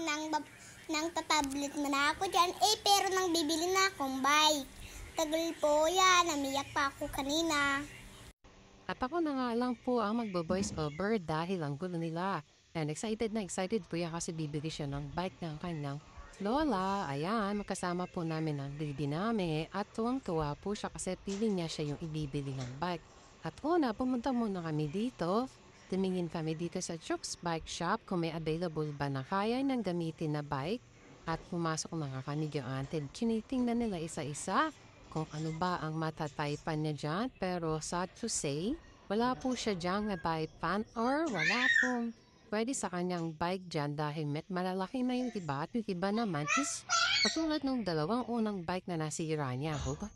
nang tatablet mo na ako dyan. Pero nang bibili na akong bike. Tagal po yan, namiyak pa ako kanina. At ako na nga lang po ang magbo-voice over dahil ang gulo nila. And excited po yan kasi bibili siya ng bike ng kanyang lola. Ayan, magkasama po namin ang baby namin at tuwang-tuwa po siya kasi piling niya siya yung ibibili ng bike. At una, pumunta muna kami dito. Tumingin kami dito sa Chooks Bike Shop kung may available ba na kaya ng gamitin na bike. At pumasok na nga kami dyan. Tinitingnan nila isa-isa kung ano ba ang matataypan niya dyan. Pero sad to say, wala po siya dyan na taypan or wala pong pwede sa kanyang bike dyan dahil malalaki na yung iba at yung iba naman is katulad nung dalawang unang bike na nasira niya. Ba?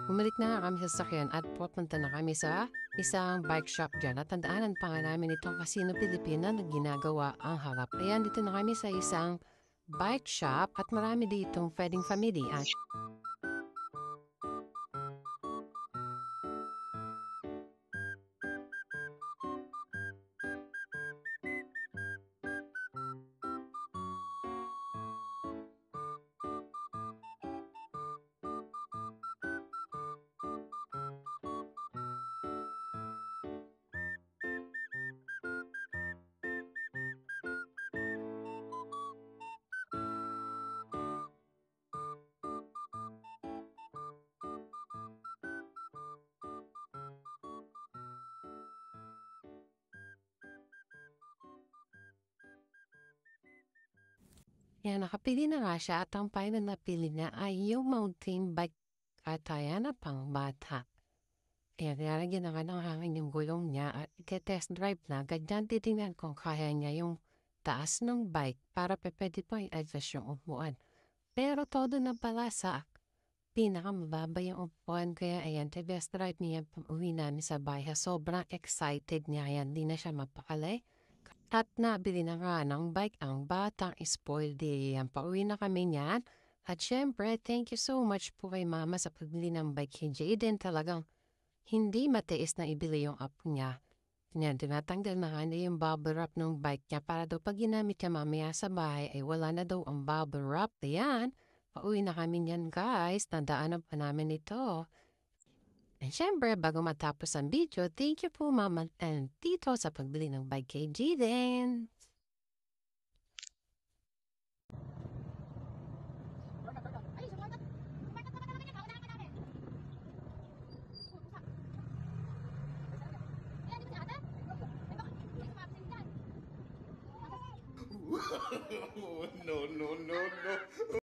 Bumalik na nga kami sa sasakyan at pupunta na kami sa isang bike shop dyan. At tandaanan pa nga namin itong Casino Pilipina na ginagawa ang harap. Ayan, dito na kami sa isang bike shop at marami ditong pwedeng family. At yan, nakapili na nga siya at ang final na napili niya ay yung mountain bike at ayan na pang bata. Ayan, nilalagyan na nga ng hangin yung gulong niya at ike-test drive na. Ganyan titingnan kung kaya niya yung taas ng bike para pwede po i-adjust yung upuan. Pero todo na pala sa pinakamababa yung upuan. Kaya ayan, test drive niya uwi namin sa bahay. Sobrang excited niya. Ayan, di na siya mapakali. At nabili na nga ng bike ang batang spoiled. Ayan, pauwi na kami niyan. At syempre, thank you so much po kay mama sa pagbili ng bike kay Jaden. Talagang hindi matiis na ibili yung apo niya. Yan, tinatanggal na nga niya yung bubble wrap ng bike niya para daw pag ginamit niya mamaya sa bahay ay wala na daw ang bubble wrap. Ayan, pauwi na kami niyan guys. Tandaanan pa namin ito. And syempre, bago matapos ang video, thank you po mama and tito sa pagbili ng bike kay Jaden. No, no, no, no.